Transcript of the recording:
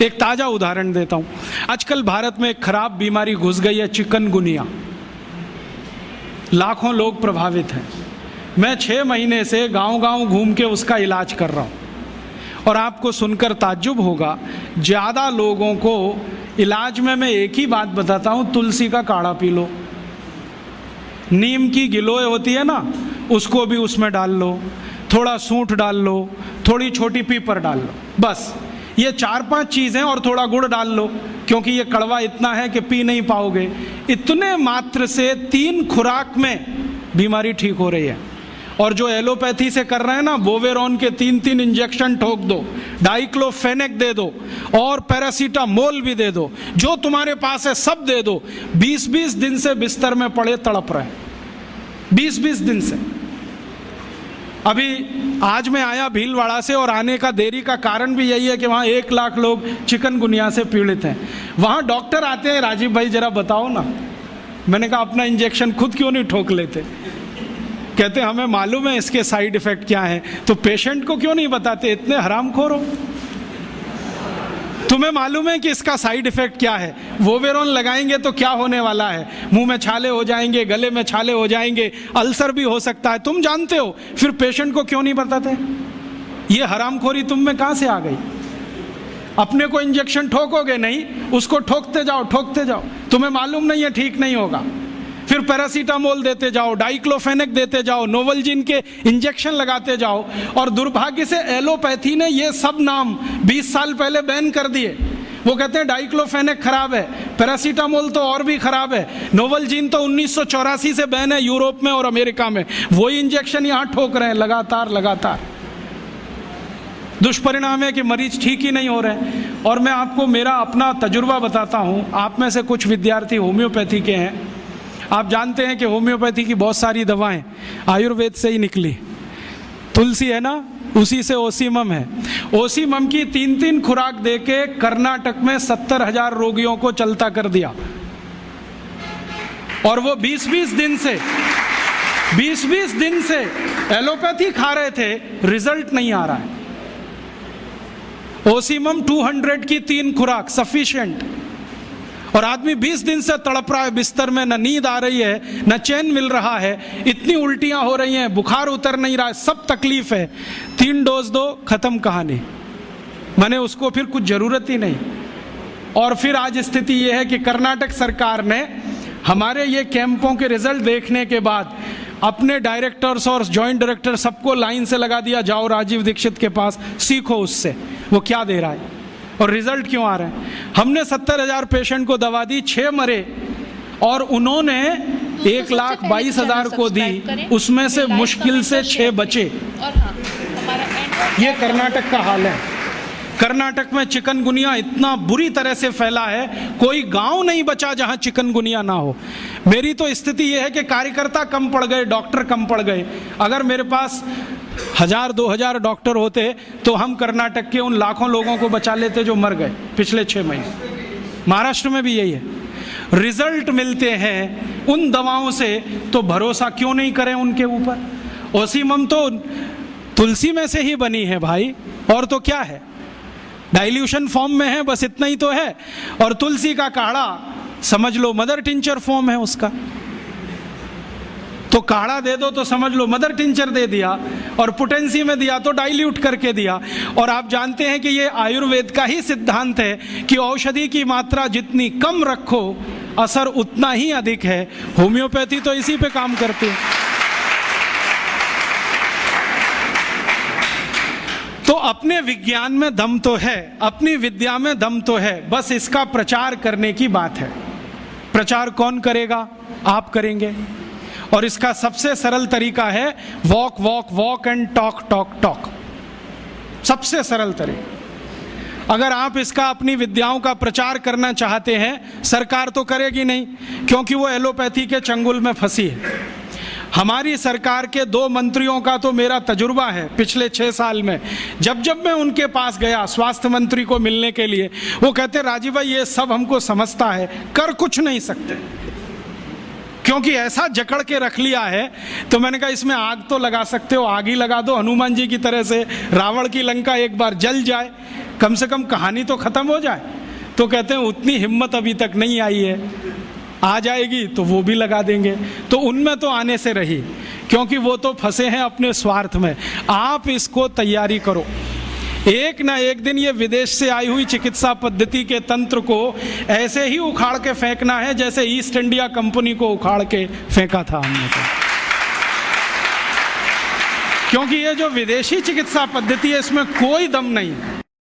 एक ताज़ा उदाहरण देता हूँ। आजकल भारत में एक खराब बीमारी घुस गई है, चिकनगुनिया। लाखों लोग प्रभावित हैं। मैं 6 महीने से गांव-गांव घूम के उसका इलाज कर रहा हूँ और आपको सुनकर ताज्जुब होगा, ज़्यादा लोगों को इलाज में मैं एक ही बात बताता हूँ, तुलसी का काढ़ा पी लो, नीम की गिलोय होती है ना, उसको भी उसमें डाल लो, थोड़ा सूंठ डाल लो, थोड़ी छोटी पीपर डाल लो, बस ये 4-5 चीज़ें, और थोड़ा गुड़ डाल लो क्योंकि ये कड़वा इतना है कि पी नहीं पाओगे। इतने मात्र से 3 खुराक में बीमारी ठीक हो रही है। और जो एलोपैथी से कर रहे हैं ना, बोवेरॉन के 3-3 इंजेक्शन ठोक दो, डाइक्लोफेनेक दे दो और पैरासीटामोल भी दे दो, जो तुम्हारे पास है सब दे दो। 20-20 दिन से बिस्तर में पड़े तड़प रहे, 20-20 दिन से। अभी आज मैं आया भीलवाड़ा से, और आने का देरी का कारण भी यही है कि वहाँ 1 लाख लोग चिकनगुनिया से पीड़ित हैं। वहाँ डॉक्टर आते हैं, राजीव भाई जरा बताओ ना। मैंने कहा अपना इंजेक्शन खुद क्यों नहीं ठोक लेते? कहते हमें मालूम है इसके साइड इफेक्ट क्या हैं, तो पेशेंट को क्यों नहीं बताते? इतने हरामखोर हो, तुम्हें मालूम है कि इसका साइड इफेक्ट क्या है? वोवेरॉन लगाएंगे तो क्या होने वाला है? मुंह में छाले हो जाएंगे, गले में छाले हो जाएंगे, अल्सर भी हो सकता है, तुम जानते हो, फिर पेशेंट को क्यों नहीं बताते? ये हरामखोरी तुम में कहां से आ गई? अपने को इंजेक्शन ठोकोगे नहीं, उसको ठोकते जाओ, तुम्हें मालूम नहीं है ठीक नहीं होगा, फिर पैरासीटामोल देते जाओ, डाइक्लोफेनेक देते जाओ, नोवलजिन के इंजेक्शन लगाते जाओ। और दुर्भाग्य से एलोपैथी ने ये सब नाम 20 साल पहले बैन कर दिए। वो कहते हैं डाइक्लोफेनेक खराब है, पैरासीटामोल तो और भी खराब है, नोवलजिन तो 1984 से बैन है यूरोप में और अमेरिका में, वही इंजेक्शन यहाँ ठोक रहे हैं लगातार। दुष्परिणाम है कि मरीज ठीक ही नहीं हो रहे। और मैं आपको मेरा अपना तजुर्बा बताता हूँ। आप में से कुछ विद्यार्थी होम्योपैथी के हैं, आप जानते हैं कि होम्योपैथी की बहुत सारी दवाएं आयुर्वेद से ही निकली। तुलसी है ना, उसी से ओसीमम है। ओसीमम की 3-3 खुराक देके कर्नाटक में 70,000 रोगियों को चलता कर दिया, और वो 20-20 दिन से एलोपैथी खा रहे थे, रिजल्ट नहीं आ रहा है। ओसीमम 200 की 3 खुराक सफिशिएंट, और आदमी 20 दिन से तड़प रहा है बिस्तर में, न नींद आ रही है, न चैन मिल रहा है, इतनी उल्टियां हो रही हैं, बुखार उतर नहीं रहा है, सब तकलीफ है। 3 डोज दो, खत्म कहानी। मैंने उसको फिर कुछ जरूरत ही नहीं। और फिर आज स्थिति यह है कि कर्नाटक सरकार ने हमारे ये कैंपों के रिजल्ट देखने के बाद अपने डायरेक्टर्स और जॉइंट डायरेक्टर सबको लाइन से लगा दिया, जाओ राजीव दीक्षित के पास, सीखो उससे वो क्या दे रहा है और रिजल्ट क्यों आ रहे हैं। हमने 70,000 पेशेंट को दवा दी, 6 मरे, और उन्होंने 1,22,000 को दी, उसमें से मुश्किल से 6 बचे। ये कर्नाटक का हाल है। कर्नाटक में चिकनगुनिया इतना बुरी तरह से फैला है, कोई गांव नहीं बचा जहां चिकनगुनिया ना हो। मेरी तो स्थिति यह है कि कार्यकर्ता कम पड़ गए, डॉक्टर कम पड़ गए। अगर मेरे पास 1,000-2,000 डॉक्टर होते तो हम कर्नाटक के उन लाखों लोगों को बचा लेते जो मर गए पिछले 6 महीने। महाराष्ट्र में भी यही है। रिजल्ट मिलते हैं उन दवाओं से, तो भरोसा क्यों नहीं करें उनके ऊपर? ओसीमम तो तुलसी में से ही बनी है भाई, और तो क्या है, डाइल्यूशन फॉर्म में है, बस इतना ही तो है। और तुलसी का काढ़ा समझ लो मदर टिंचर फॉर्म है उसका, तो काढ़ा दे दो तो समझ लो मदर टिंचर दे दिया, और पोटेंसी में दिया तो डाइल्यूट करके दिया। और आप जानते हैं कि ये आयुर्वेद का ही सिद्धांत है कि औषधि की मात्रा जितनी कम रखो, असर उतना ही अधिक है। होम्योपैथी तो इसी पे काम करती है। तो अपने विज्ञान में दम तो है, अपनी विद्या में दम तो है, बस इसका प्रचार करने की बात है। प्रचार कौन करेगा? आप करेंगे। और इसका सबसे सरल तरीका है walk walk walk and talk talk talk. सबसे सरल तरीका। अगर आप इसका अपनी विद्याओं का प्रचार करना चाहते हैं, सरकार तो करेगी नहीं, क्योंकि वो एलोपैथी के चंगुल में फंसी है। हमारी सरकार के 2 मंत्रियों का तो मेरा तजुर्बा है पिछले 6 साल में। जब जब मैं उनके पास गया स्वास्थ्य मंत्री को मिलने के लिए, वो कहते राजीव भाई ये सब हमको समझता है, कर कुछ नहीं सकते, क्योंकि ऐसा जकड़ के रख लिया है। तो मैंने कहा इसमें आग तो लगा सकते हो, आग ही लगा दो, हनुमान जी की तरह से रावण की लंका एक बार जल जाए। कम से कम कहानी तो ख़त्म हो जाए। तो कहते हैं उतनी हिम्मत अभी तक नहीं आई है, आ जाएगी तो वो भी लगा देंगे। तो उनमें तो आने से रही, क्योंकि वो तो फंसे हैं अपने स्वार्थ में। आप इसको तैयारी करो, एक ना एक दिन ये विदेश से आई हुई चिकित्सा पद्धति के तंत्र को ऐसे ही उखाड़ के फेंकना है जैसे ईस्ट इंडिया कंपनी को उखाड़ के फेंका था हमने तो। क्योंकि ये जो विदेशी चिकित्सा पद्धति है इसमें कोई दम नहीं।